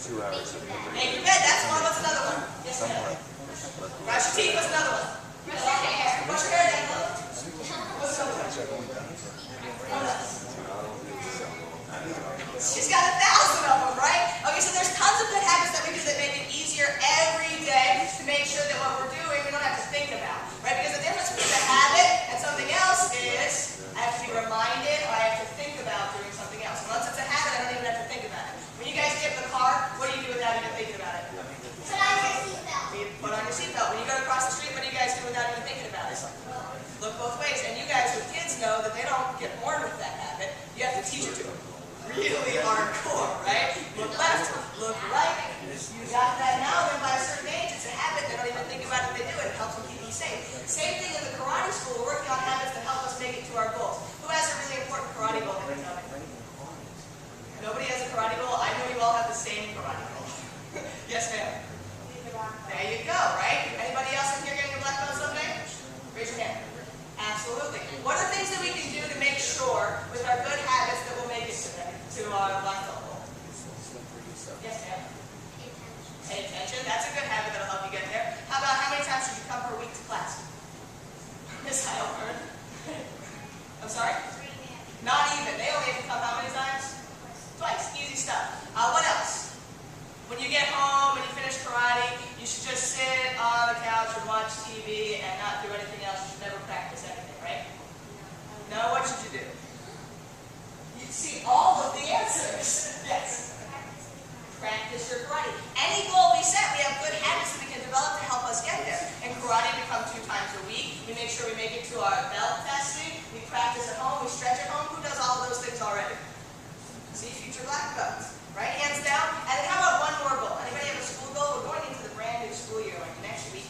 2 hours. Make your bed, that's one. What's another one? Yes, ma'am. Brush your teeth, what's another one? Brush your hair. Brush your hair, Daniel. What's another one? What else? She's got 1,000 of them, right? Okay, so there's tons of good habits that we do that make it easier every day to make sure that what we're doing we don't have to think about, right? Because the difference between a habit and something else is I have to be reminded or I have to think about doing something else. And once it's a habit, I don't even have to think about it. When you guys get in the car, what do you do without even thinking about it? Put on your seatbelt. You put on your seatbelt. When you go across the street, what do you guys do without even thinking about it? Look both ways. And you guys with kids know that they don't get born with that habit. You have to teach it to them. Really hardcore, right? Look left, look right. You got that now, then by a certain age, it's a habit. They don't even think about it, they do it. It helps them keep you safe. Same thing in the karate school. We're working on habits that help us make it to our goals. Who has a really important karate goal? Nobody has a karate goal? I know you all have the same karate goal. Yes, ma'am. There you go, right? Anybody else in here getting a black belt someday? Raise your hand. Absolutely. What are things that we can do to make sure with our good habits that we'll make it to our black belt goal? Yes, ma'am. Pay attention. That's a good habit that'll help you get there. How about how many times should you come per week to class? Miss Heilbern. I'm sorry? Not even. They only have to come how many times? Twice. Easy stuff. What else? When you get home and you finish karate, you should just sit on the couch and watch TV and not do anything else. You should never practice anything, right? No? What should you do? You see all of the answers. Yes. Practice your karate. Any goal we set, we have good habits that we can develop to help us get there. In karate, we come 2 times a week. We make sure we make it to our belt testing. We practice at home. We stretch at home. Who does all of those things already? See, future black belts. Right? Hands down. And then how about one more goal? Anybody have a school goal? We're going into the brand new school year like next week.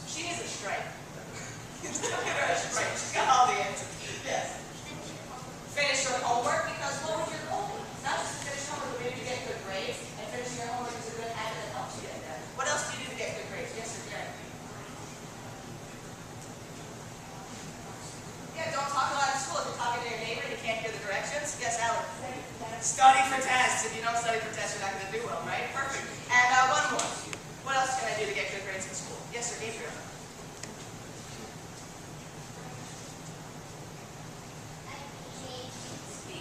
She needs a strike. Look at her strike. She's got all the answers. Yes. Finish your homework, because what was your goal? Not just to finish homework, but maybe to get good grades. And finishing your homework is a good habit that helps you get there. What else do you do to get good grades? Yes, sir, Karen. Yeah, don't talk a lot in school. If you're talking to your neighbor and you can't hear the directions. Yes, Alan. Study for tests. If you don't study for tests, you're not going to do well, right? Perfect. And one more. What else can I do to get good grades in school? Yes, sir, Gabriel.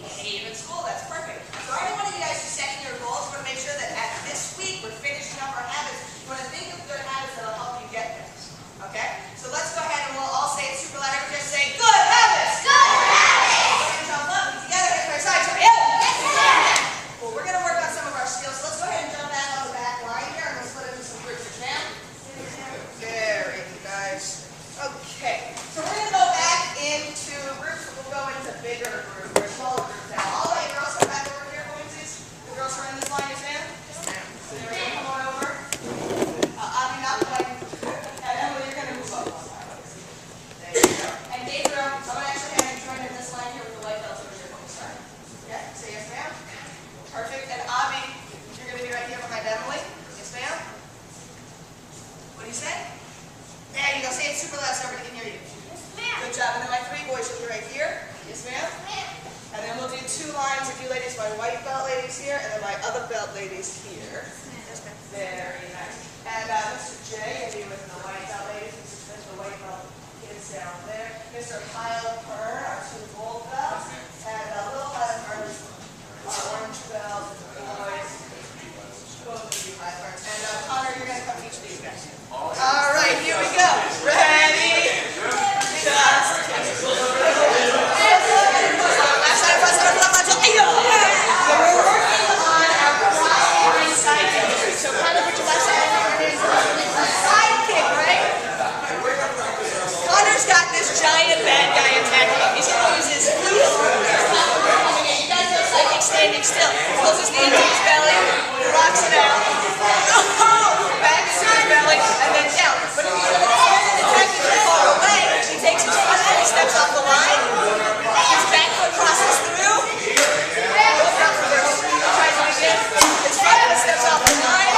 Behave in school. That's perfect. So every one of you guys who's setting your goals, we're going to make sure that at this week we're finishing up our habits. We're going to think of good habits that will help you get there. Okay? So let's go ahead and we'll all say it super loud. Everybody just say, good habits! Good habits! Jump up together. Hit my side. Jump in. Yes, ma'am. Well, we're going to work on some of our skills. So let's go ahead and jump back on the back line here and we'll split into some groups. Ma'am? Very good, guys. Okay. So we're going to go back into groups. We'll go into bigger groups. Smaller groups now. All right, girls, come back over here, please. The girls are in this line, yes, ma'am? There we go. Come on over. Abby, not quite. And Emily, you're going to move up. There you go. And Gabriel, I'm going to actually have you join in this line here with the white belts over here when we start. Okay? Say yes, ma'am. Perfect. And Abby, you're going to be right here behind Emily. Yes, ma'am. What do you say? There you go. Say it super loud so everybody can hear you. Yes, ma'am. Good job. And then my 3 boys will be right here. Yes, ma'am. Yes, ma'am. And then we'll do 2 lines of you ladies, my white belt ladies here, and then my other belt ladies here. Very nice. And Mr. J, you with the white belt ladies, Mr. Smith, the white belt kids down there. Mr. Kyle Kern, our 2 gold belts, and little Kyle Kern, our orange belt boys. Both of you high Kerns. And Connor, you're going to come teach these guys. All right, here we go. Ready? Just giant bad guy attacking him. He's going to use his heel. You guys know psychic standing still. Pulls his knee into his belly, rocks it out. Back into his belly, and then down. But if he's going to attack you too far away, he takes his front foot, he steps off the line, his back foot crosses through, goes down first, tries it again, his front foot steps off the line,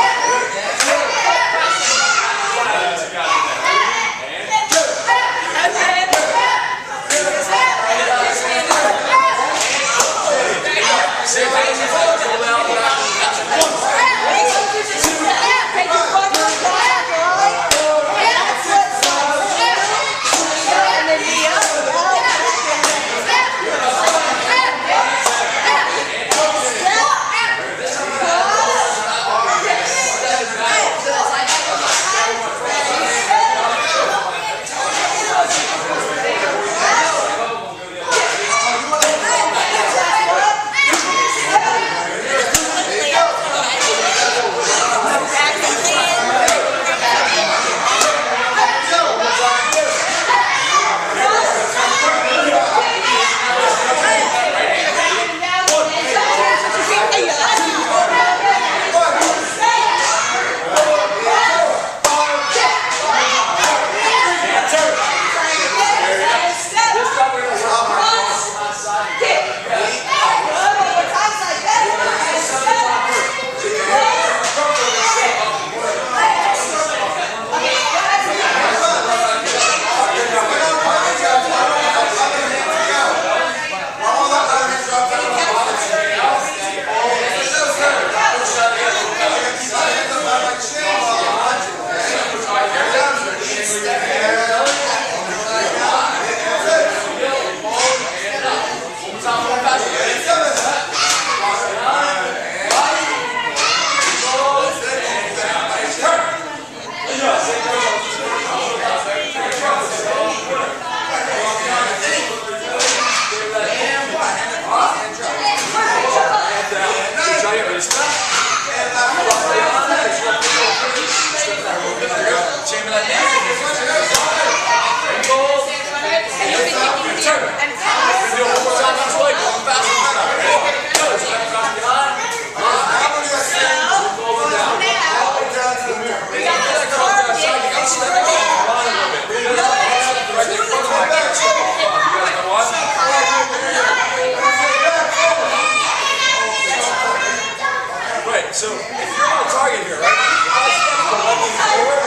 so if you're on a target here, right? If I step the leg forward,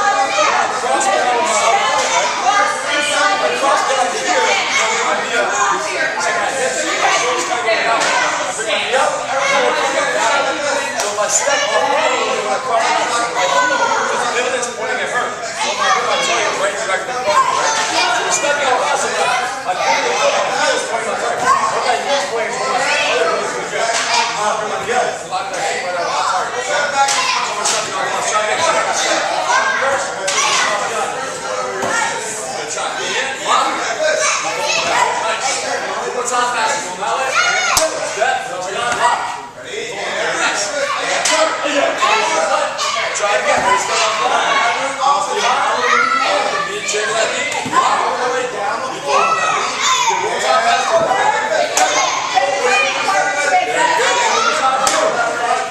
cross down on my other leg, right? I cross down to here, and bring my knee up. And my hips, my shoulders kind of going out. I bring my knee up, and I come down. So if I step up, when I cross down, the middle is pointing at her. So I'm going to put my target right directly in front of me, right? So we're stepping out fast enough. I point the foot, my heel is pointing my target. What my heel is pointing is my other heel is going to go. I'm going to bring my knee up, lock that feet right out of my target. So we're stepping out, let's try again. First, good try. In, lock. Nice. One more time, fast. Go that way. Step, go down, lock. Nice. Try it again. Ready, step on the line. Off the line. Knee, change that knee. Lock all the way down. You pull it down. Good. One more time, fast. Very good. One more time.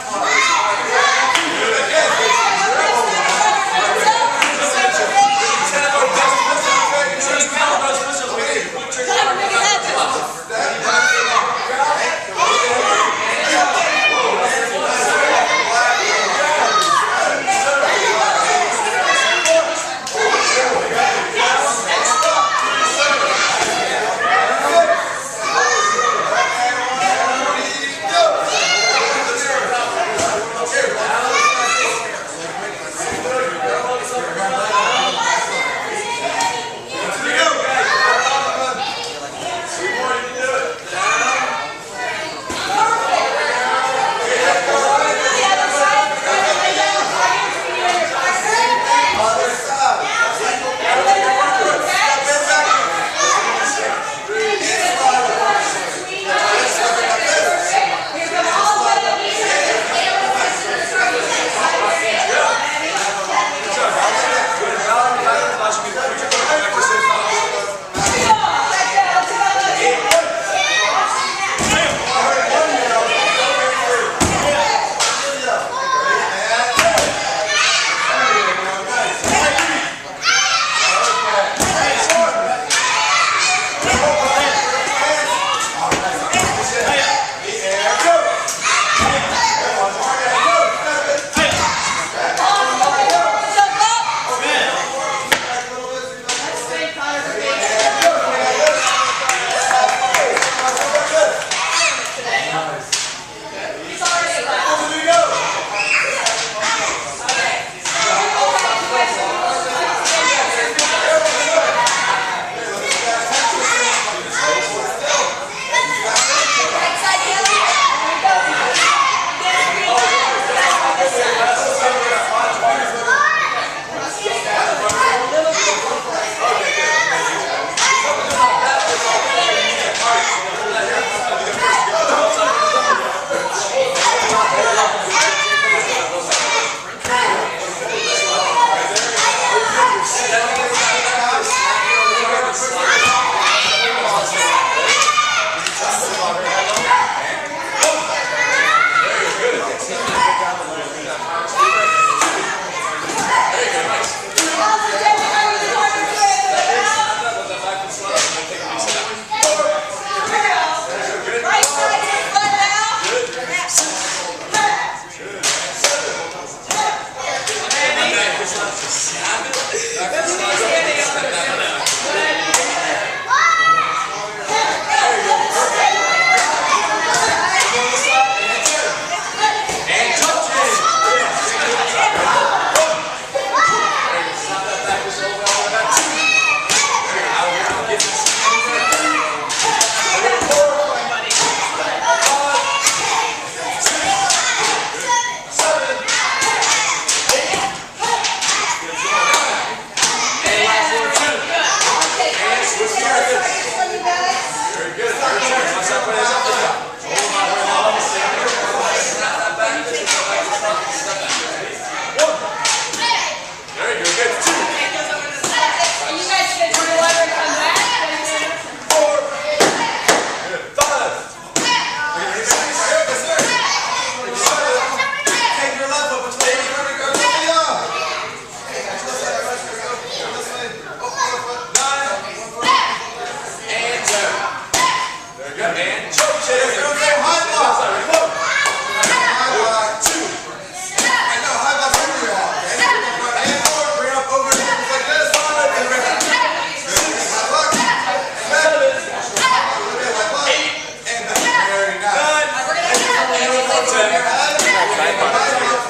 tripod.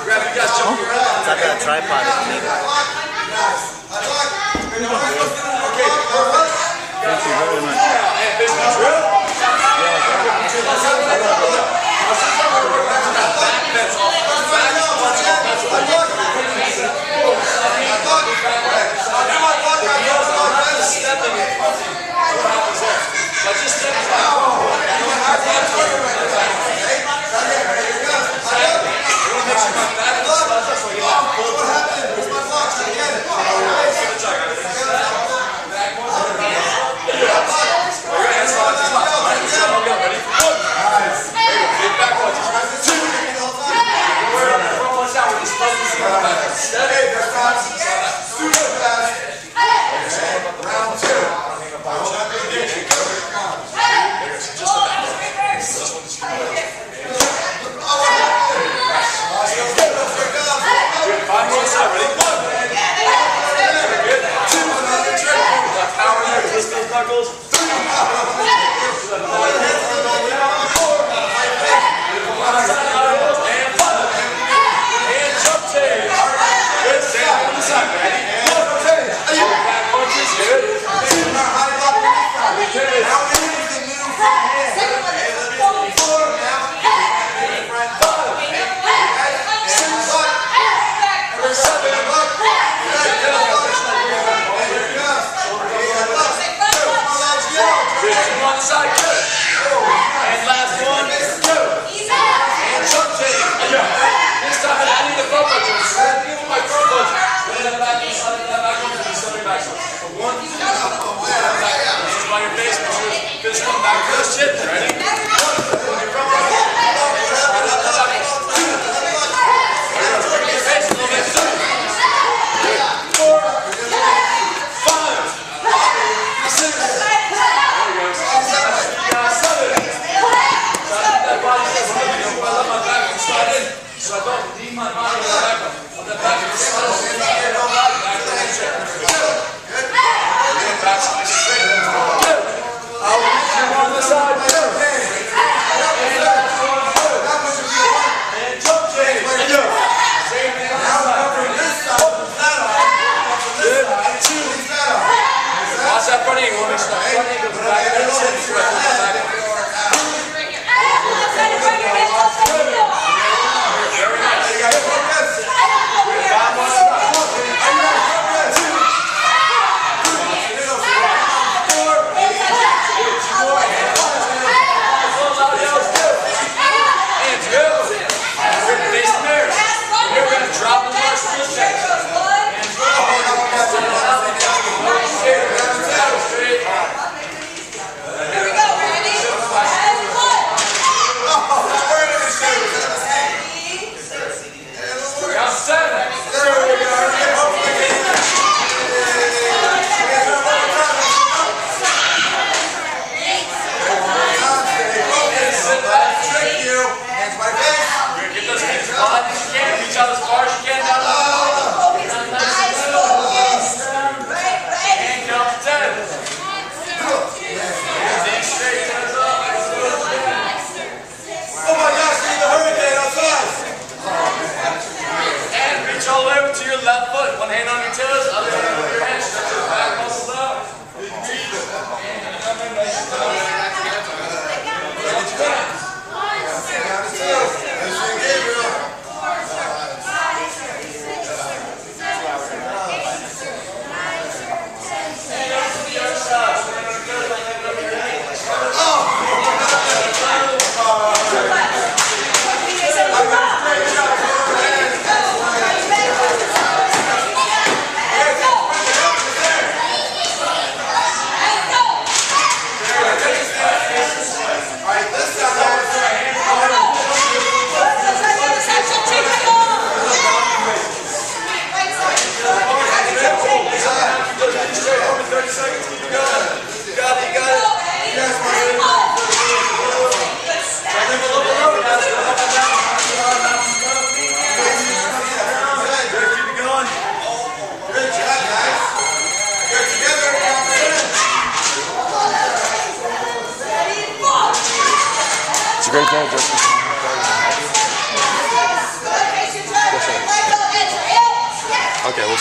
Grab you guys jump around. It's like a tripod. Okay, perfect. Thank you very much. And basically drill. Knuckles.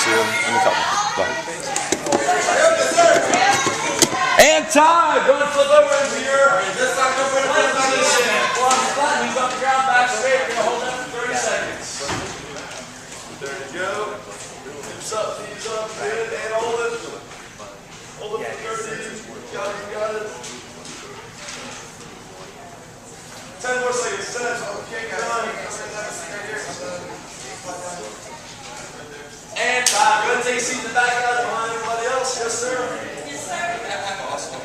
see you in a couple. Bye. And time! Go and flip over into your this time go for the first position. Pull on the button, knees off the ground, back straight. We're gonna hold that for 30 seconds. There you go. Hips up, knees up, good, and hold it. Hold it for 30. Got it, you got it. 10 more seconds. 10. Okay, and time. Go ahead and take a seat in the back out behind everybody else. Yes, sir. Yes, sir. Awesome.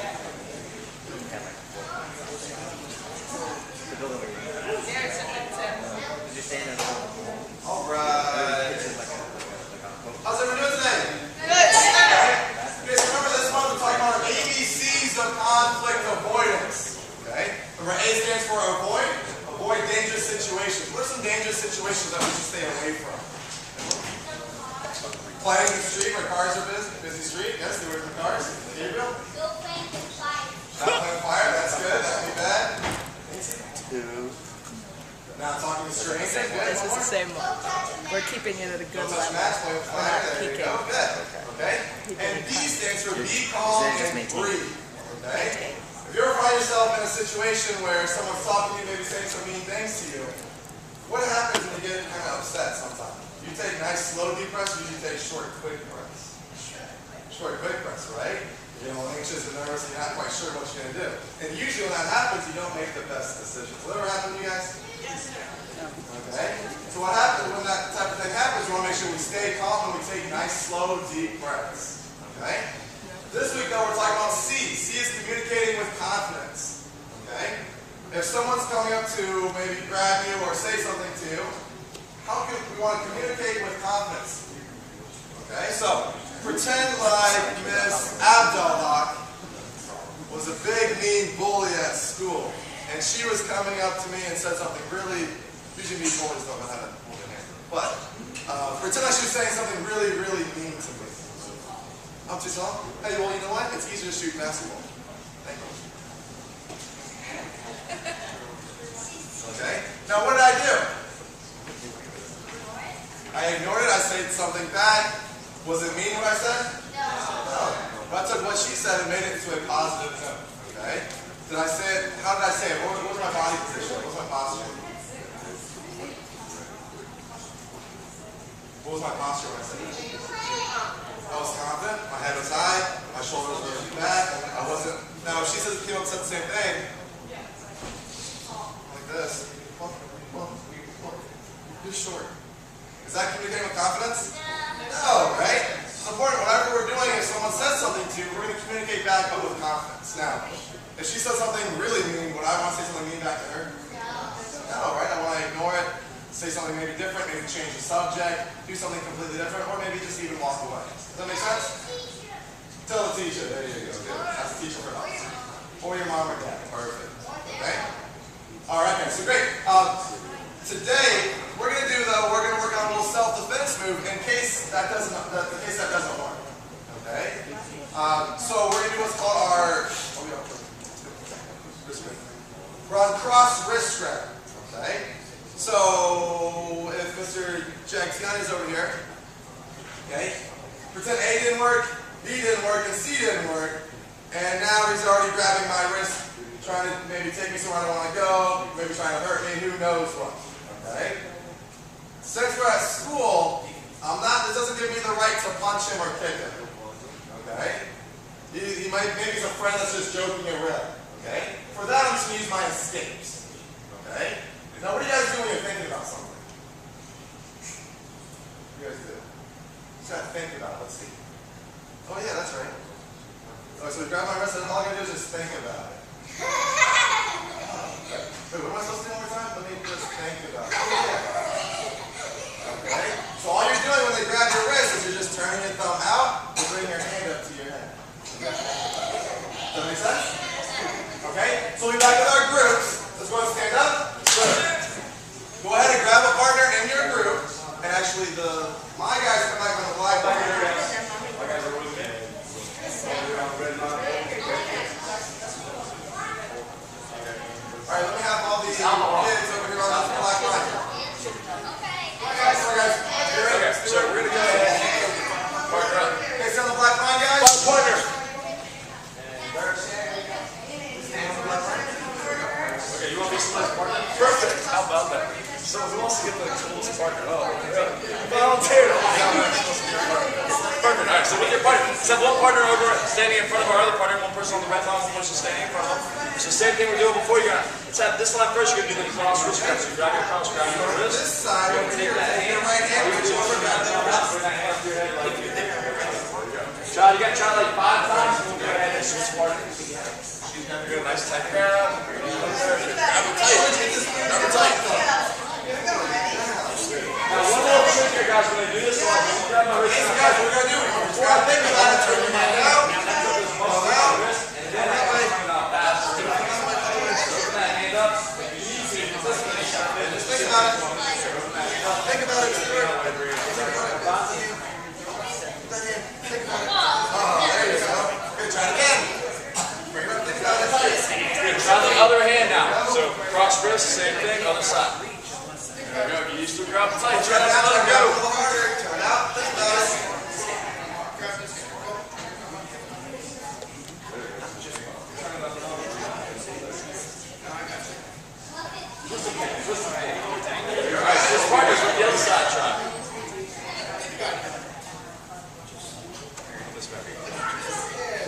All right. How's everyone doing today? Good. Okay, so remember this month we're talking about ABCs of conflict avoidance. Okay? Remember A stands for avoid. Avoid dangerous situations. What are some dangerous situations that we should stay away from? Playing in the street where cars are busy street. Yes, they were in the cars. Gabriel? Go playing with fire. Not playing fire. That's good. That would be bad. Not talking to strangers. Good. This is One the more. same one. We're keeping it at a good Don't touch level. match, play with We're fire. not There you peeking. go. Good. Okay. And B stands for be calm and breathe. Okay. If you ever find yourself in a situation where someone's talking to you, maybe saying some mean things to you, what happens when you get kind of upset sometimes? You take nice, slow, deep breaths, or you take short, quick breaths? Short, quick breaths, right? You're anxious and nervous, and you're not quite sure what you're going to do. And usually when that happens, you don't make the best decisions. Will that ever happen to you guys? Yes, sir. Okay. So what happens when that type of thing happens, we want to make sure we stay calm and we take nice, slow, deep breaths. Okay? This week, though, we're talking about C. C is communicating with confidence. Okay? If someone's coming up to maybe grab you or say something to you, how can we want to communicate with confidence? Okay? So, pretend like Miss Abdallah was a big, mean bully at school. And she was coming up to me and said something really, usually mean bullies don't know how to hold their hand. But, pretend like she was saying something really, really mean to me. I'm too small? Hey, well, you know what? It's easier to shoot basketball. Thank you. Okay? Now, what did I do? I ignored it. I said something back. Was it mean what I said? No. But I took what she said and made it into a positive note. Okay? Did I say it? How did I say it? What was my body position? What was my posture? What was my posture when I said it? I was confident. My head was high. My shoulders were back. I wasn't. Now, if she came up and said the same thing, like this, you're short. Is that communicating with confidence? No, right? It's important. Whatever we're doing, if someone says something to you, we're going to communicate back, but with confidence. Now, if she says something really mean, would I want to say something mean back to her? No, right? I want to ignore it, say something maybe different, maybe change the subject, do something completely different, or maybe just even walk away. Does that make sense? Tell the teacher. There you go. Good. That's the teacher for us. Or your mom or dad. Perfect. Okay? All right, guys. So great. Today, we're going to do, though, we're going to work on a little self-defense move in case that doesn't work. Okay? So we're going to do what's called our wrist grip. We're on cross wrist grip. Okay? So if Mr. Jagtiani is over here, okay? Pretend A didn't work, B didn't work, and C didn't work, and now he's already grabbing my wrist, trying to maybe take me somewhere I don't want to go, maybe trying to hurt me, who knows what. Okay? Since we're at school, this doesn't give me the right to punch him or kick him. Okay? He might, maybe he's a friend that's just joking around. Okay? For that, I'm just going to use my escapes. Okay? Now, what do you guys do when you're thinking about something? What do you guys do? You just got to think about it. Let's see. Oh, yeah, that's right. Okay, so we grab my wrist, and all I got to do is just think about it. Wait, what am I supposed to do one more time? Let me just think about it. Oh, yeah. Okay? So all you're doing when they grab your wrist is you're just turning your thumb out and bringing your hand up to your head. Does that make sense? Okay? So we'll be back with our groups. Let's go ahead and stand up. Go ahead and grab a partner in your group. And actually, my guys come back on the black board. My guys are with me. Alright, let me have all these kids over here on this black line. Okay. Alright, guys. You're ready? So we're going to go ahead and wants to get the coolest partner? Oh, volunteer. Perfect. All right. So with your partner, let's have one partner over standing in front of our other partner, one person on the red line, one person standing in front of them. So same thing we're doing before. You're gonna let's have this line first. You're gonna do the cross wrist grab. So you grab your cross, grab your wrist. This side, we're going to take that hand, right hand, reach over, grab that wrist. Bring that hand up to your head like you did. Try. You gotta try like 5 times. And we'll go ahead and switch partners. Good. Nice tight grab. Grab it tight. Grab it tight. Now, one little trick here, guys, when I do this, grab my wrist. Guys, what we're going to do, before I think about it, turn your mind out. Pull out. And then turn it out fast. Open that hand up. Easy. Just think about it. Think about it, Stuart. Think about it. Think about it. Oh, there you go. Good, try it again. Bring it up, think about it. Good. Try the other hand now. So, cross wrist, same thing, other side. There we go. Get used to it. Grab it tight. Try not to let it go. A little harder. Turn out. Think about it. Alright, so this partner's with the other side. Try.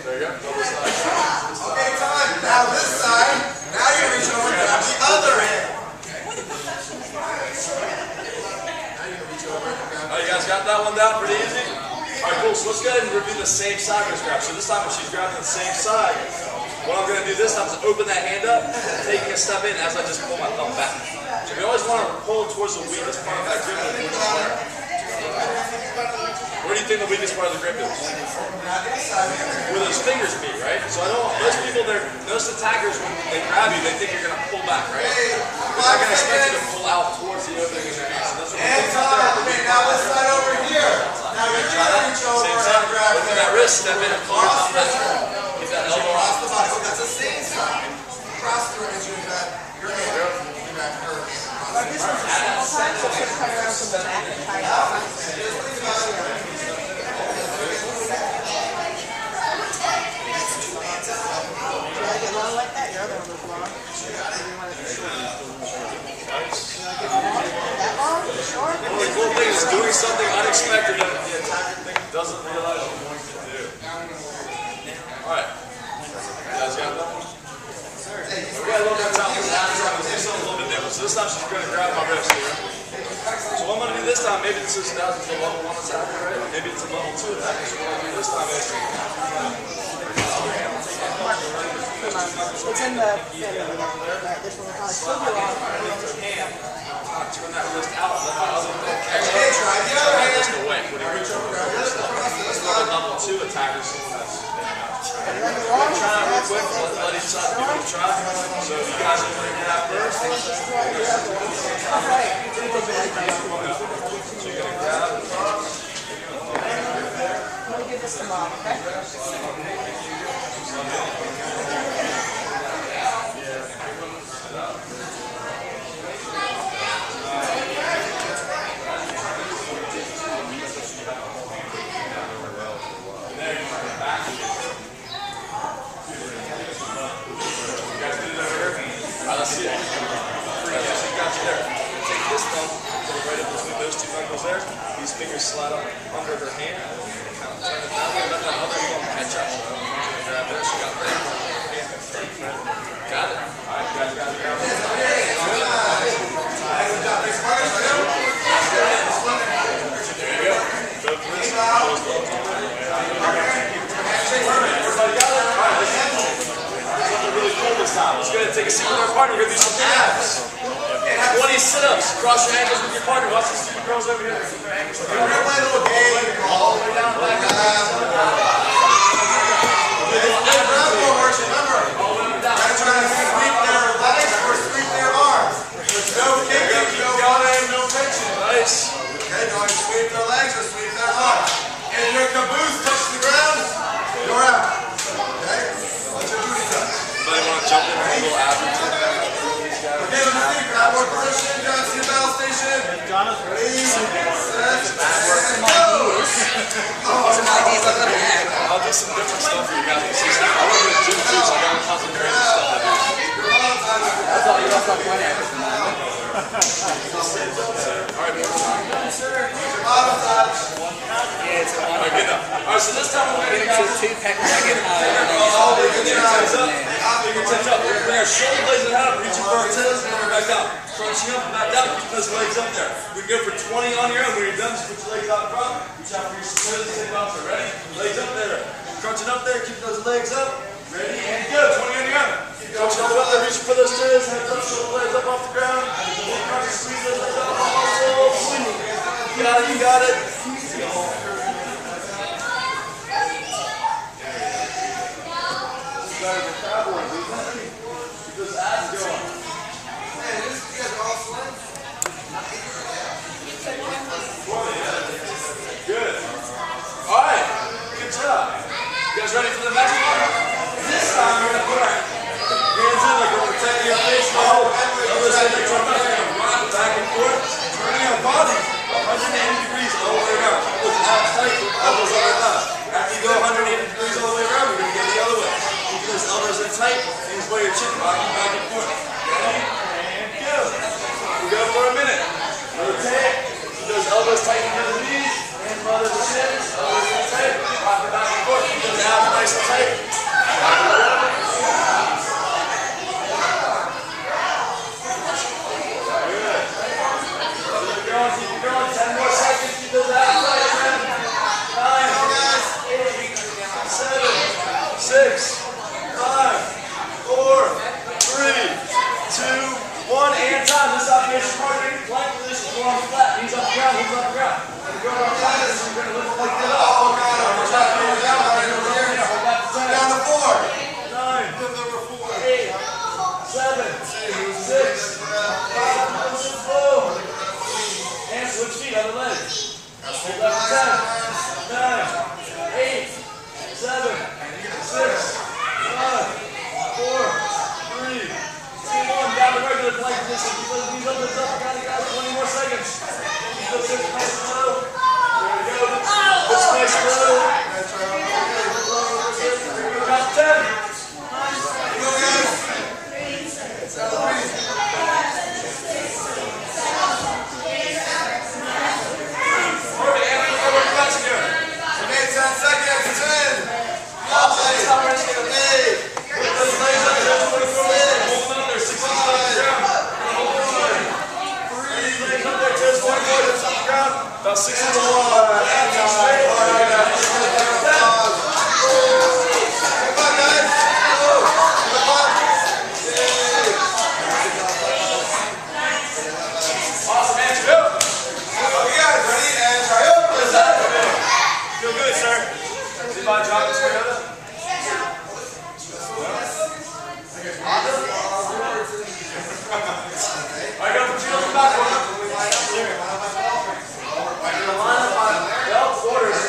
There you go. Other side. Okay, time. Now this side. Now you're going to reach over and grab the other hand. Oh, you guys got that one down pretty easy? Alright, cool. So let's go ahead and review the same side wrist grab. So this time when she's grabbing the same side, what I'm going to do this time is open that hand up, taking a step in as I just pull my thumb back. So we always want to pull towards the weakest part of that grip. Where do you think the weakest part of the grip is? Where those fingers meet, right? So I don't want most people, most attackers, when they grab you, they think you're going to pull back, right? They're not going to expect you to pull out towards the opening of your hand. So that's what And time. Okay, now this side over here. Now you're going to reach over and grab open that wrist, step in and pull your thumb back. Keep that elbow across off. the body. Oh, that's the same side. Cross the range of that. Your hand. Your back, her hand. But this was all time, so just come around from the back and tie it up. Should I get long like that? Your other one was long. Maybe you want it short. You want to get long? That long? Short? One of the cool things is doing something unexpected that the attacker doesn't realize you're going to do. Alright. You guys got that one? We got a little bit of time. Let's do something a little bit different. So this time she's going to grab my wrist here. So what I'm going to do this time, maybe this is a level 1 attacker, right? Maybe it's a level 2 attacker. So what I'm going to do this time is It's in the belly. Right, this one will probably still be long. turn that wrist out, let my other hand catch up. Okay, try the other hand. Just away. When you reach over, grab this level 2 attacker. Try it real quick. Let each side give it a try. So if you guys are going to grab first, so you're going to grab. Let me give this to Mom, okay? Let's see it. Right, so you got you there. Take this thumb, put it right in between those two knuckles there. These fingers slide up under her hand. Kind of turn it down there. Let that other thumb catch up. So grab there. She got there. Got it. All right, you guys got it. There you go. Both wrists. Close the thumbs on there. Everybody got it? All right, let's do something really cool this time. Let's go ahead and take a seat with our partner. We're going to do some abs. 20 sit-ups. Cross your ankles with your partner. Watch these two girls over here. We're going to play a little game. All the way down, back up. Remember, they're trying to sweep their legs or sweep their arms. There's no kicking, no running, no tension. Nice. Okay, going to sweep their legs or sweep their arms. And your caboose touches the ground, you're out. Okay? Let your booty touch. Anybody want to jump in and do a little ab routine? Okay, let me see. Grab more position. Grab to your battle station. Ready, set, and go. I'll do some different stuff for you guys. I want to do gym too, so I got to concentrate on stuff I do. That's all you got. Bottom touch. Alright, good enough. Alright, so this time we're going to get All the good times up. fingertips up. We're going to bring our shoulder blades up, reaching for our toes, and we're back down. Crunching up and back down, keep those legs up there. We can go for 20 on your own. When you're done, just put your legs out in front. Reach out for your toes, stay bouncer. Ready? Legs up there. Crunching up there, keep those legs up. Ready, and go. 20 on your own. Crunching up there, reaching for those toes, hands up, shoulder blades up off the ground. Crunch, squeeze those legs up off the muscles. You got it, you got it. Keep those abs going. Good. Alright, good job. You guys ready for the next one? This time we're going to put our hands in like we're protecting your face. Elbows in like we're going to rock back and forth, turning our body 180 degrees all the way around. Keep those abs tight, elbows all the way down. After you go 180 degrees all the way around, we're going to go the other way. Keep those elbows in tight, hands by your chin, rocking back and forth. Ready? And go. We go for a minute. Rotate. Keep those elbows tight into the knees, hands by the shins, elbows in tight, rocking back and forth. Keep those abs nice and tight. Keep it going. 10 more seconds. Keep those abs tight. 10, 9, 8, 7, 6, 5, 4, 3, 2, 1, and time. This observation part here, plank position, go on flat, knees off the ground, knees off the ground. When you go on flat, you're going to lift like that up. Hold back to 10. Down to 4. 9, 8, 7, 6, 5, slow. And switch feet, other legs. Hold back to 10, 9, 8, 7, 6, 5, 4, 3, 2, 1. Down to regular plank position. Keep those knees up, those up. Got it, guys. 20 more seconds. Keep those hips nice and low. There we go. Hips nice and low. Count to 10. Go, guys. Perfect. And we know what we're about to do. Okay, 10 seconds. 10. 9. 8. Put those legs up there. 24 minutes. Hold them up there. 60 seconds down. Hold them up there. Legs up there. Toes 24. Hips off the ground. About 60 to 1. Awesome, man. Go. Okay, guys, ready? And try up. Feel good, sir. Anybody drop this together? Alright, go for 2 on the back one. Line up on belt quarters.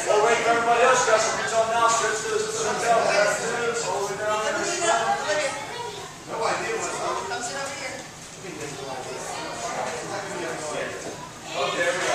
We'll wait for everybody else. You guys can reach on now. Stretch those tail. All the way down. No idea what's up. Comes in over here. Okay, there we go.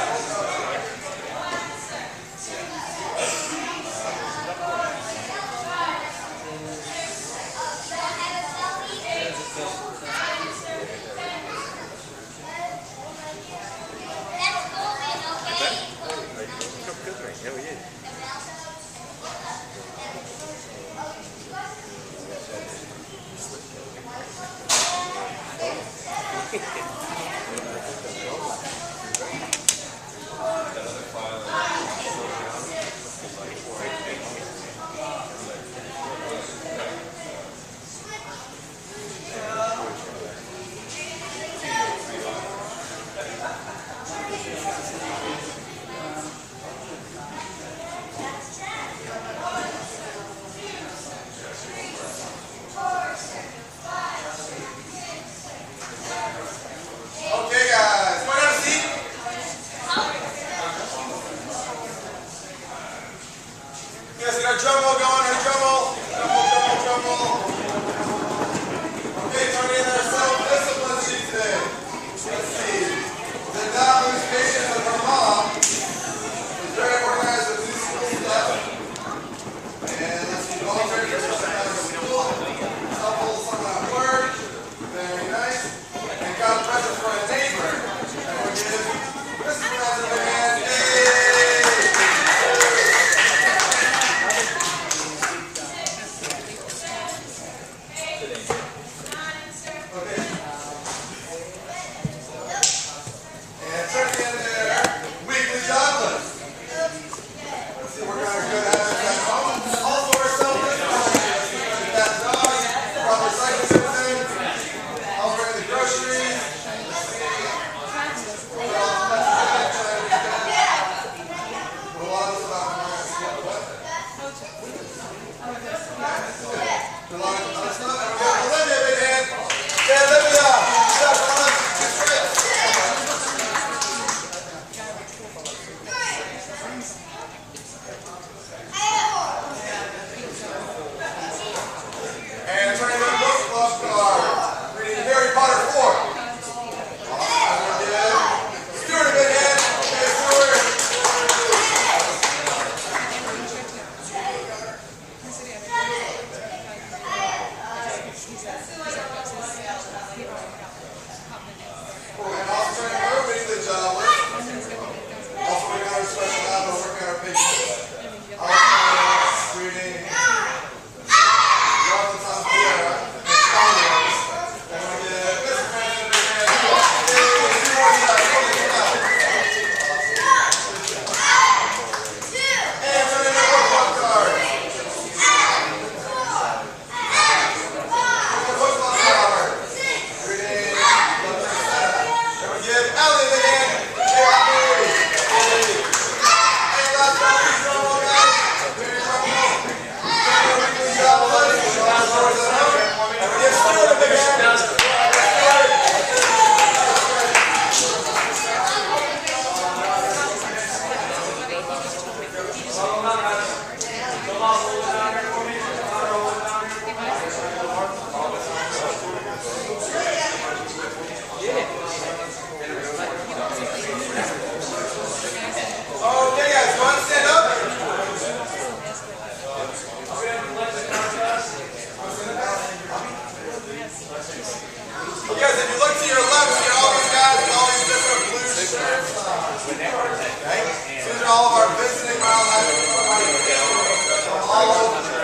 guys, if you look to your left, see all these guys with all these different blue shirts on. Okay? These are all of our visiting wildlife from all over the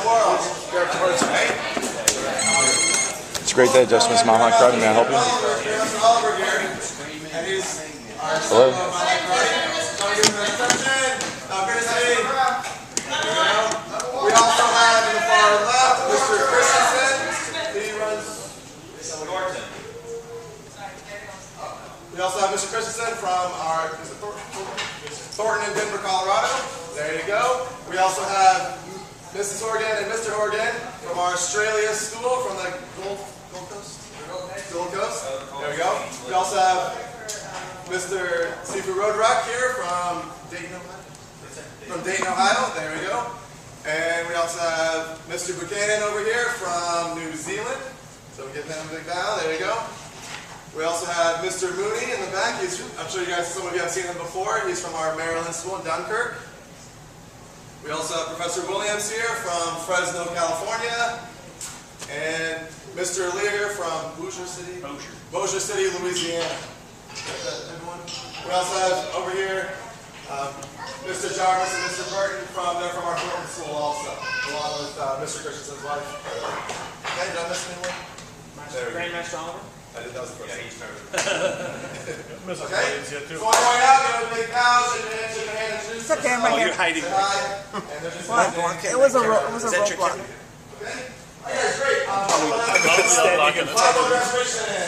world. Okay? It's a great day, Justice Mahonk Crowd. May I help you? Mr. Oliver here, and he's our Hello? We also have in the far left Mr. Christensen. He runs. We also have Mr. Christensen from our Thornton in Denver, Colorado. There you go. We also have Mrs. Horgan and Mr. Horgan from our Australia school from the Gold Coast. Gold Coast. There we go. We also have Mr. Seafood Road Rock here from Dayton, Ohio. From Dayton, Ohio. There we go. And we also have Mr. Buchanan over here from New Zealand. So we give him a big bow. There you go. We also have Mr. Mooney in the back. I'm sure you guys, some of you have seen him before. He's from our Maryland school in Dunkirk. We also have Professor Williams here from Fresno, California. And Mr. Lear from Bossier City, Louisiana. Everyone? We also have over here Mr. Jarvis and Mr. Burton they're from our Thornton school also, along with Mr. Christensen's wife. Okay, did I miss anyone? Grandmaster Oliver? I did, that was the first. Yeah, he's perfect. Okay? So on your way out, give a big bow, shake your hand, introduce It's okay, I'm right here. hiding. say hi, and there's just What? It was a roadblock. Okay? Okay, great.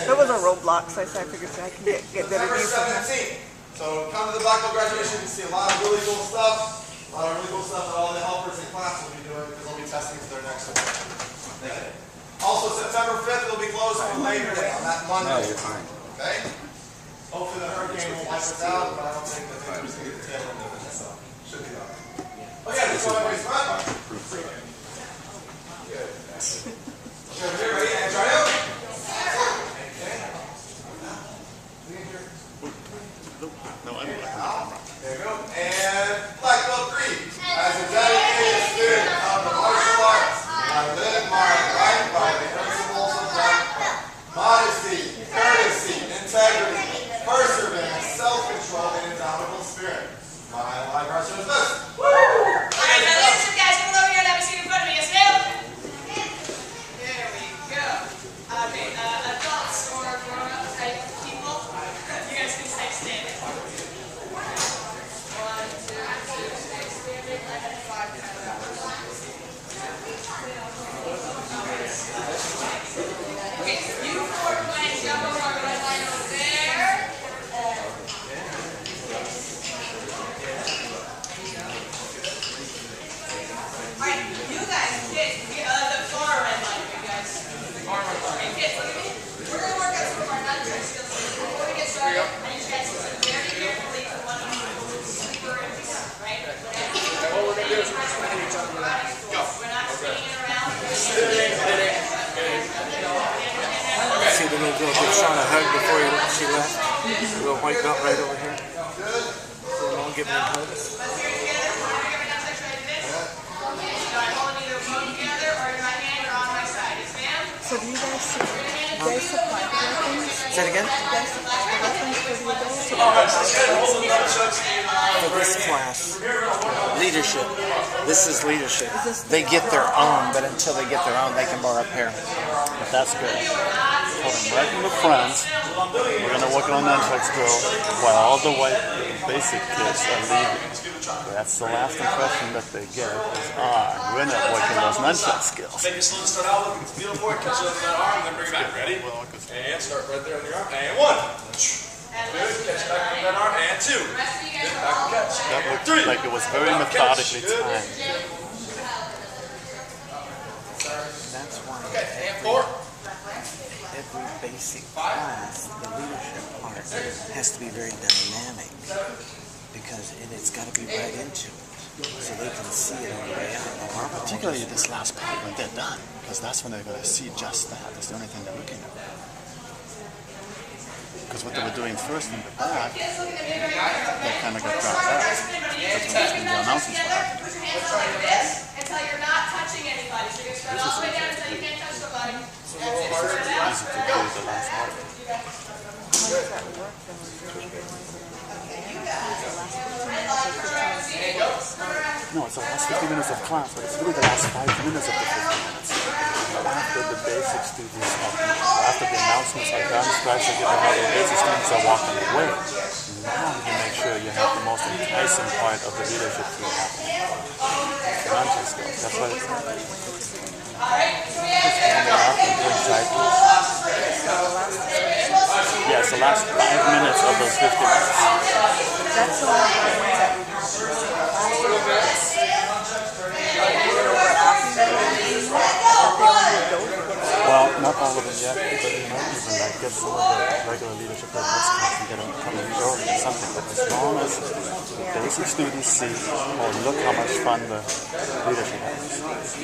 There was a roadblock, so I figured I can get better September view from there. 17th. So come to the Blackwell graduation, you can see a lot of really cool stuff. A lot of really cool stuff that all the helpers in class will be doing because they'll be testing for their next one. Also, September 5th will be closed for Labor Day on that Monday. No, you're fine. Okay? Hopefully the hurricane won't wipe us out, but I don't think that they're just going to get the tail end of it, so should be all right. Okay, let's go everybody's front. Good. Okay, over here, ready? And try out. Okay. No, I'm There you go. And Black Belt 3. As a dedicated student of the martial arts, I live my life by the principles of Black Belt. Modesty, courtesy, integrity, perseverance, self-control, and indomitable spirit. My life arts is this. All right, now ladies and guys, come over here and have a seat in front of me. Yes, ma'am? There we go. Okay, adults or grown-up type people, you guys can stay standing. 1, 2, 3, standing, and 5, 10. Okay, you four go ahead and jump over our red line over there. Alright, you guys, kids, the far red line, you guys. Okay, kids, look at me. We're going to work out some of our non-trick skills. Before we get started, I need you guys to listen very carefully to one of you sleeper and right? What we're going to do is we're just going to each other. We're not spinning it around. See the little girl give Sean a hug before she left? The little white belt right over here. So don't give me a hug. Let's hear it together. We're going to give it like this. So I'm holding either both together or in my hand or on my side. Yes, ma'am? So do you guys supply the weapons? Say it again? Do you guys supply the weapons for the adults? For this class, leadership. This is leadership. They get their own, but until they get their own, they can borrow a pair. But that's good. Put them right in the front. We're going to work on nunchucks drill while all the white basic kids are leaving. That's the last impression that they get is, we're not working those nunchuck skills. Make it slow to start out, look, feel for it, catch it up in that arm, then bring it back. Ready? And start right there on your arm. And 1. Good, catch it back on that arm. And 2. Good, back and catch. That And looked 3. like it was very methodically Good. timed. That's why Okay, and 4. every basic class, the leadership part, has to be very dynamic. Because it's got to be right into it. So they can see it on the way out. Particularly this last part when they're done, because that's when they're going to see just that. That's the only thing they're looking at. Because what they were doing first in the back, they kind of got dropped out. That's when the announcements were happening. Put your hands up like this until you're not touching anybody. So you're going to spread all the way down until you can't touch somebody. And easy to do the last part. How does that work then when you're doing the last 15 minutes? No, it's the last 15 minutes of class, but it's really the last 5 minutes of the 15 minutes. After the basic students after the announcements are done, guys are giving how the basic students are walking away. Now you make sure you have the most enticing part of the leadership team happening. Lunch is good. That's why it's just warming up and doing cycles. Yeah, it's the last 5 minutes of those 50 minutes. That's all the ones that we Well, not all of them yet, but you might even like get some of the regular leadership in this class and get them from the majority or something. But as long as the basic students see, oh, look how much fun the leadership has.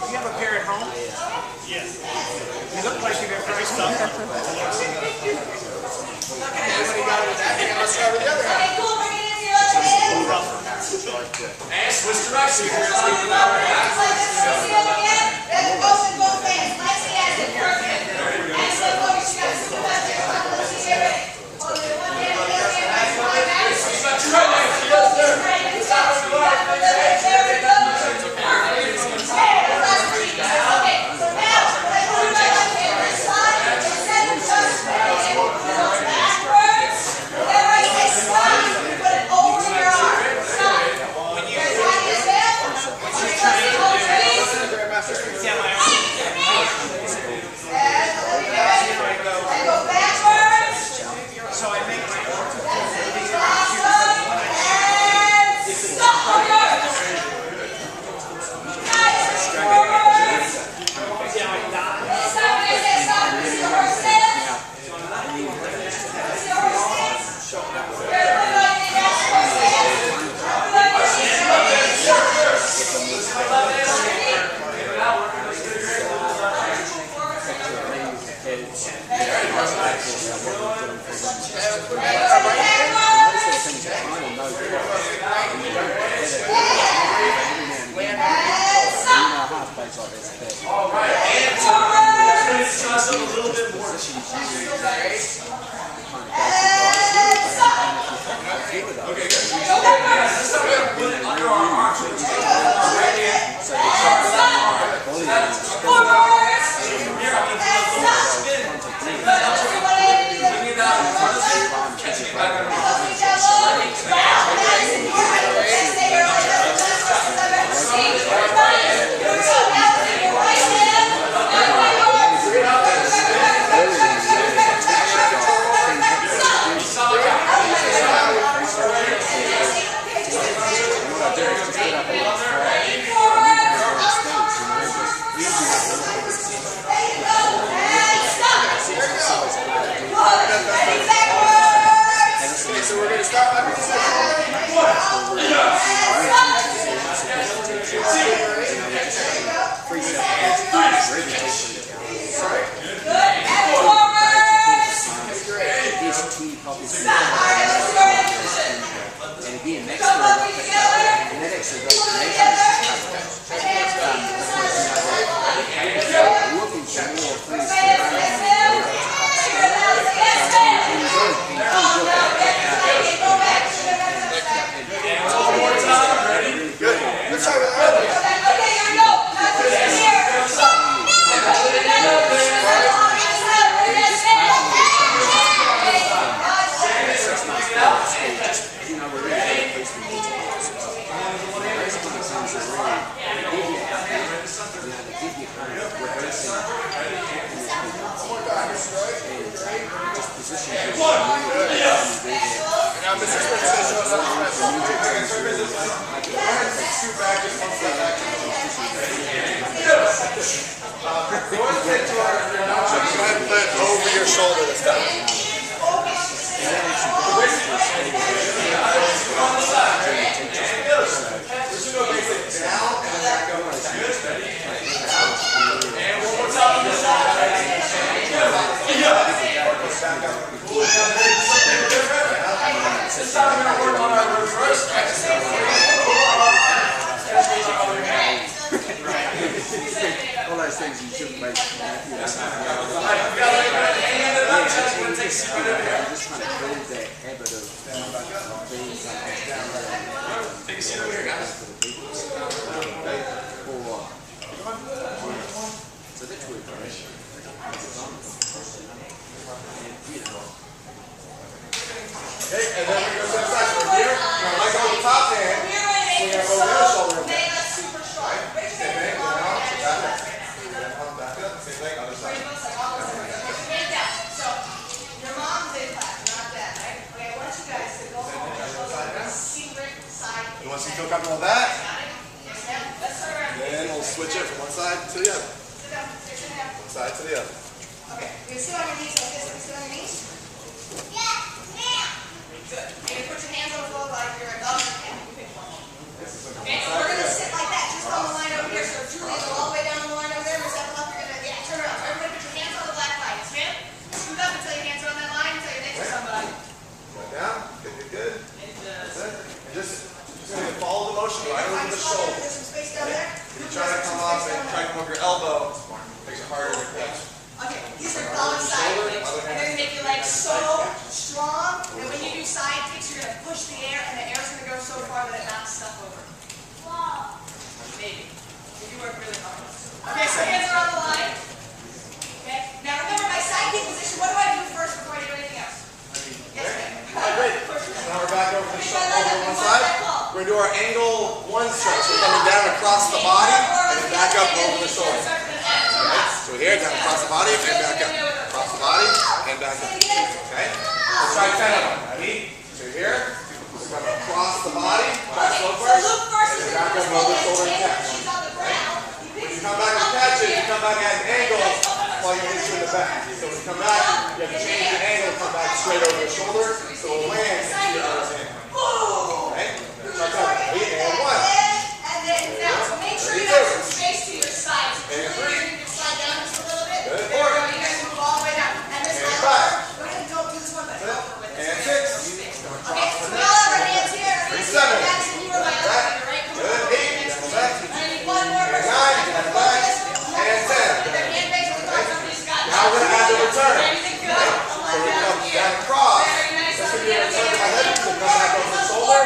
You have a pair at home? Yes. You look like you got very stuff. Everybody got it with that hand. Let's start with the other hand. Okay, cool, bring it into your other hand. And switch direction. Like this, see them again? Then both in both hands. Nice and active, perfect. Excellent, focus, you guys. Let's see here, ready? Hold it in one hand, the other hand, nice and wide back. There we go. Perfect. Okay, last three. Okay, so now, let's move my left hand this side, and then just backwards. Then right hand stop, put it over your arm. Stop. You guys have this hand? Yeah, my arm. And go backwards. So I make my arm. And stop. Nice. Forward. Stop. When I say stop, this is the first step. This is the first step. Everybody in that first step. your shoulder this time. This time we're going to work on our reverse All those things you shouldn't make. just trying to build that habit of being something. take a seat over here, guys. So that's where Okay, and then we go to the side. From here, you're going to let go of the top hand. Swing up over your shoulder. Make us super strong. Raise your Same thing, hand down, up. back up. Back up, same thing, other side. Hand down. So, your mom's in class, not dad, right? Okay, I want you guys to go home and show them a secret side kick. And once you feel comfortable with that, Yes, ma'am. Let's turn around. then we'll switch it from one side to the other. Sit down. Sit down. One side to the other. Okay, you're gonna sit on your knees like this. Can you sit on your knees? Yes, ma'am. Good. And you put your hands on the floor like you're a dog or cat. You pick one. Okay, so we're gonna sit like that, just on the line over here. So Julia's all the way down the line over there. Miss Evelyn, you're gonna, yeah, turn around. So everybody put your hands on the black line. Yes, ma'am. Scoot up until your hands are on that line until you're next to somebody. Right down, good. That's it. And just gonna follow the motion right over the shoulder. There's some space down there. If you try to come off and try to come over your elbow, makes it harder to catch. Okay, these are dog side kicks. And they're gonna make your legs so strong. And when you do side kicks, you're gonna push the air, and the air's gonna go so far that it knocks stuff over. Wow. Maybe. If you work really hard. Okay, so hands are on the line. Okay. Now remember my side kick position. What do I do first before I do anything else? Yes, ma'am. Great. Now we're back over the shoulder over one side. We're going to do our angle one stretch. We're coming down across the body and then back up over the shoulder. Okay? So here, down across the body and back up. Across the body and back up. Okay? Let's try 10 of them. Ready? So here, we're going to cross the body, try slow first, and then back up over the shoulder and catch. When you come back and catch it, you come back at an angle while you're hitting in the back. So when you come back, you have to change your angle, come back straight over the shoulder, so it'll land into your other hand. Okay? And one. And then now, so make sure you have some space to your side. So And Julie, you're gonna slide down just a little bit. Good. There we go. You guys move all the way down. And this And one, five. go ahead and don't do this one, but go for it. And six. Okay, so we all have our hands here. And seven. That's you or my other finger, right? Come Good. on. 8. That's back. I need one more And person. 9. That's back. And 10. With their hand raised to the front, somebody's got it. Now we're going to add the return. Everything good. So we come down across. Very nice. This could be a return to my head. It could come back over the shoulder.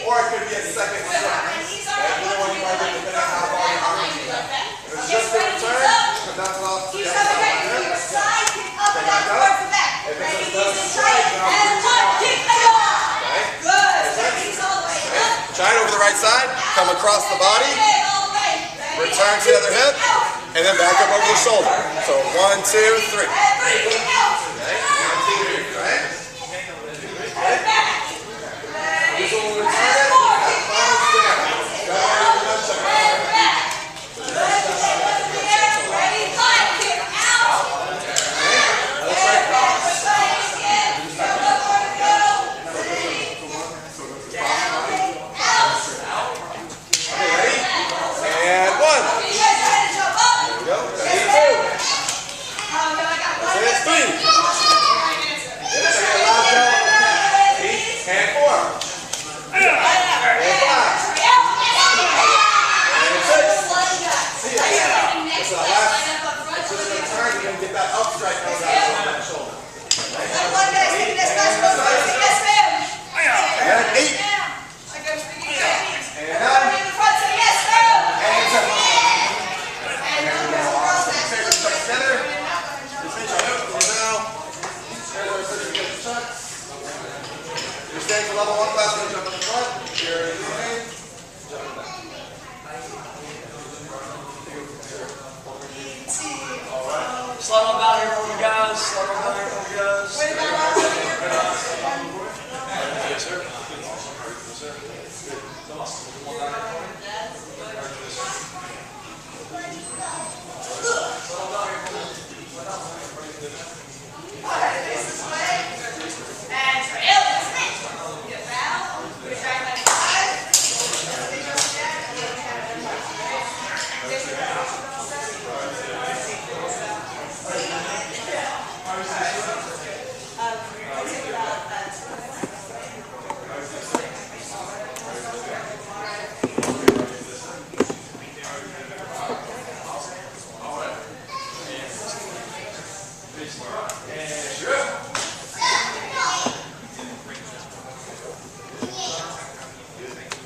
Or it could be a second Good. stretch. And these are Okay? Either one you might do depending on how far you're coming. like that. If it's Okay, just the ready, return, knees up. come down to the opposite Keep side. coming back. You do your side kick up and down towards the back. If Ready, it's knees a in strike, tight. then I'll And bring it one up. kick and go. Okay? Good. Knees all the way up. Try it over the right side. Come across the body. Okay, all the way. Ready? Return to the other hip. And then back up over the shoulder. So 1, 2, 3. Everything else. Okay? 1, 2, 3. Right? And back. This one will return it. That thumbs down. Go ahead and touch it. And back. Good. Take one to the air. Ready? Side kick out. And back. Side kick in. Go, go, go, go. Ready? Down and out. Okay, ready? And 1. You guys ready to jump up? Go. Yes, Ready? ma'am. 2. Now I got one. That's it. 3.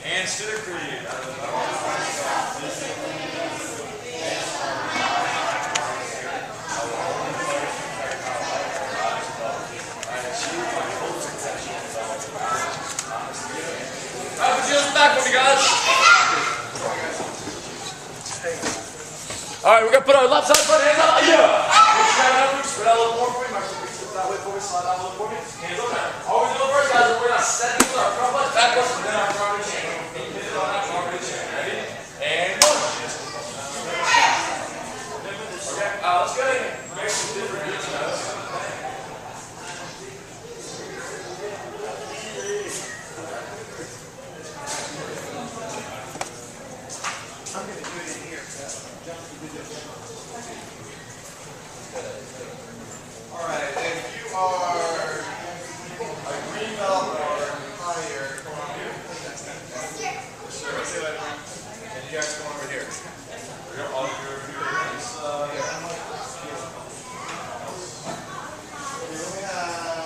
And still create. Back for me, guys. All right, we're gonna put our left side front hands up. Yeah. Spread out a little more for me. Marshall, slip that way for me. Slide out a little for me. Hands up now. All we're doing first, guys, is we're gonna set these with our front punch, back punch, and then our front reach chain. Hit it on that front reach chain. Ready? And go. Okay. Let's go ahead and make some different hits now. I'm going to do it in here. Alright, if you are a green belt or higher, come on here. Yes, sir. Let's do it. And you guys come over here. All your hands. So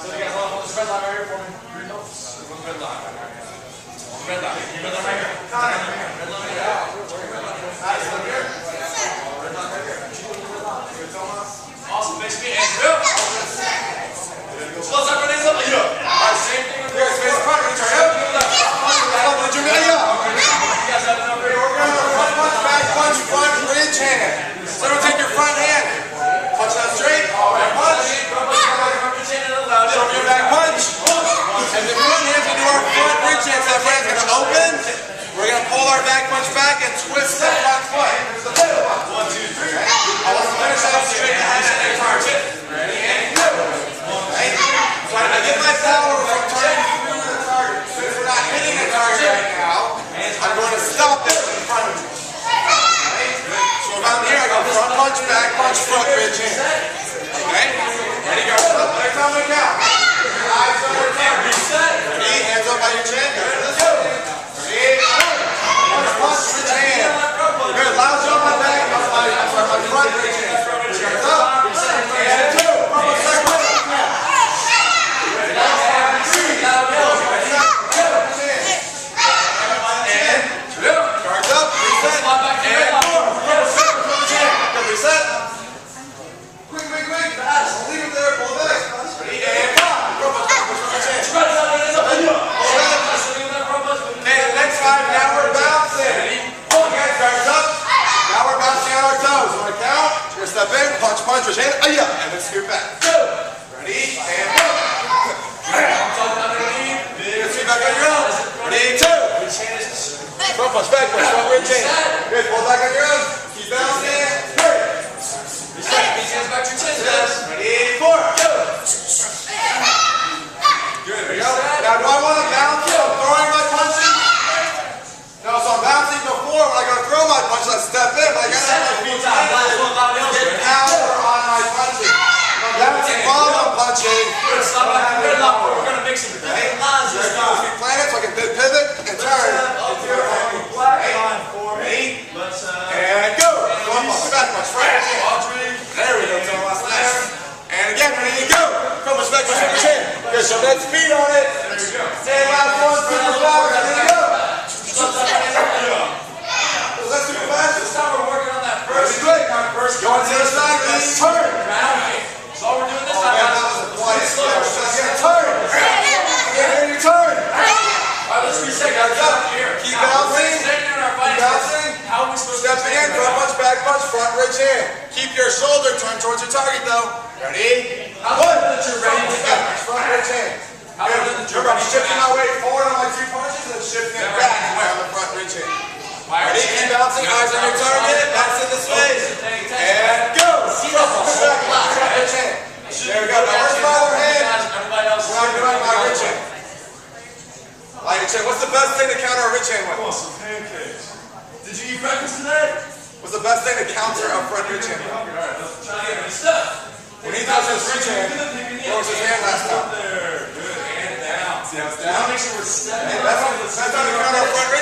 you guys want to hold this red line right here for me? Green belts. Red line. Red line. Red line right here. Connor. Red line right here. Nice. Over here. Red line right here. Good, Thomas. Awesome. Big speed. Hands up. Slow step right hands up. Yeah. Alright, same thing with your face front. Reach our hip. You guys have enough here. We're going to front punch, back punch, front ridge hand. So don't take your front hand. Punch that straight. Back punch. Show me your back punch. And the front hand's going to do our front ridge hand. So that hand's going to open. We're going to pull our back punch back and twist the front foot. 1, 2, 3. I want to finish off straight ahead and target. Ready? And go. Okay? So I get my power from turning through the target. Since we're not hitting the target right now, I'm going to stop it in front of you. Okay? So around here, I go front punch, back punch, front ridge hand. Okay? Ready? Go. Next time we count. Eyes on your target. Ready? Hands up by your chin. Good. Let's go. Ready? Punch, ridge hand. Good. Loud jump on back. My front ridge hand. Hands up. And 2. Step in, punch, punch, ridge hand, and then scoot back. Ready, and go. Good, scoot back on your own. Ready, 2. Front punch, back punch, front ridge hand. Good, pull back on your own. Keep bouncing. Reset, these hands back to your chin. Ready, 4. Good, there you go. Now, do I want to bounce while throwing my punches? No, so I'm bouncing before when I go to throw my punch, I step in, but I got to have my feet get power on my punching. I'm bouncing while I'm punching. We're going to make some different lines this time. Feet planted so I can pivot and turn. Ready? And go. Front punch, back punch, right. There we go, Thomas. Nice. And again, ready to go. Front punch, back punch, front chin. Good, show that speed on it. There we go. Same last one, super power, ready to go. Let's do it fast. This time we're working on that first. Go on to the other side, let's turn. So all we're doing this time, guys. Turn. Again, you turn. Alright, let's reset, guys. Keep bouncing. How are we supposed to Step in, front punch, back punch, front ridge hand. Keep your shoulder turned towards your target though. Ready? How about that you're ready to go? Front ridge hand. Remember, I'm shifting my weight forward on my 2 punches and shifting it back on the front ridge hand. Ready? Keep bouncing, eyes on your target, that's in the space. And go! Front ridge hand. There we go. Now where's my other hand? When I'm doing my ridge hand. Like a chin. What's the best thing to counter a ridge hand with? Some pancakes. Did you eat breakfast today? What's the best thing to counter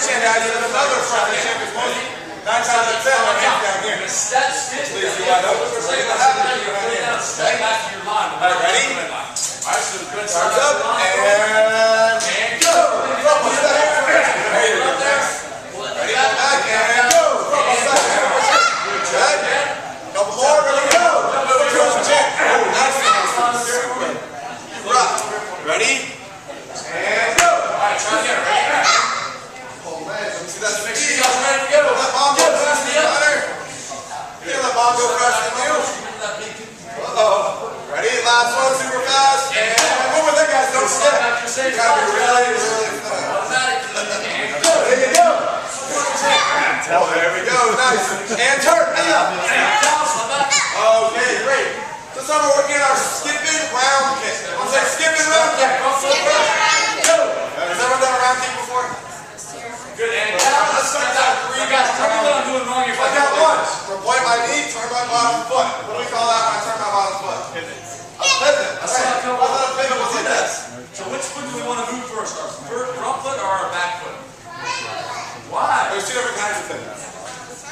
raise your hand out, you have another front hand because most 9 times out of 10 my hand's down here. Step, stitch, Please do wide open. Step back to your line. All right, ready? Alright, so good. Arms up and go. Couple steps. There you go. Ready? Come back and go. Couple steps. Good. Couple more. Ready? Go. Oh, nice. Rock. Ready? And go. Alright, try again. Ready? Oh man, let me see that Make sure speed. you guys are ready to go. Let bomb go faster than Hunter. Feel that bomb go faster than you. Uh-oh. Ready? Last one, super fast. And move with it, guys. Don't step. You gotta be really, really fast. There you go. Oh, there we go. Nice. And turn. Okay, great. This time we're working on our skipping round kick. I'm saying skipping round kick. Go. Has everyone done a round kick before? Good, and Let's start that. you guys, tell me what I'm doing wrong. You're I got one. Point my knee, turn my bottom foot. What do we call that when I turn my bottom foot? Pivot. Pivot. That's right. I thought a pivot was like this. So which foot do we want to move first? Our front foot or our back foot? Why? There's two different kinds of pivots.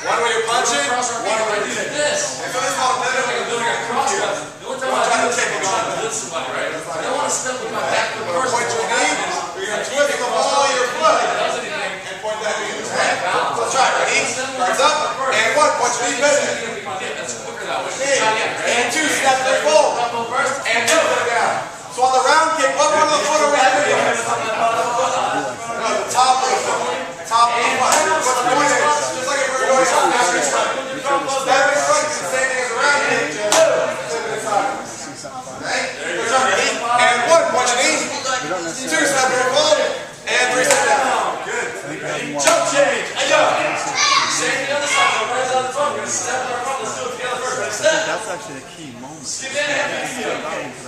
One where you're punching, one where you're kicking. This. And so this is called a pivot. I'm doing a cross cut. The only time I do this is when I'm with somebody, right? I don't want to step with my back foot first. Point your knee, you're going to twist the ball of your foot Does anything? and point that knee. Right? So let's try it. Ready? Guards up. And one. Point your knee, pivot. That's quicker that way. Try again. And two. Step there, full. First. And two. Put it down. So on the round kick, what part of the foot are we doing? No, the top of the foot. Top of the foot. Put the point in. Just like if we were going up. That is right. It's the same thing as a round kick. Just flip it inside. Okay? Good job. Ready? And one. Point your knee. Two. Step there, full. And three. Step down. Good. Jump change. Same the other side. So right on the front. We're going to step in our front. Let's do it together first. Ready? Step. That's actually a key moment. Skip in.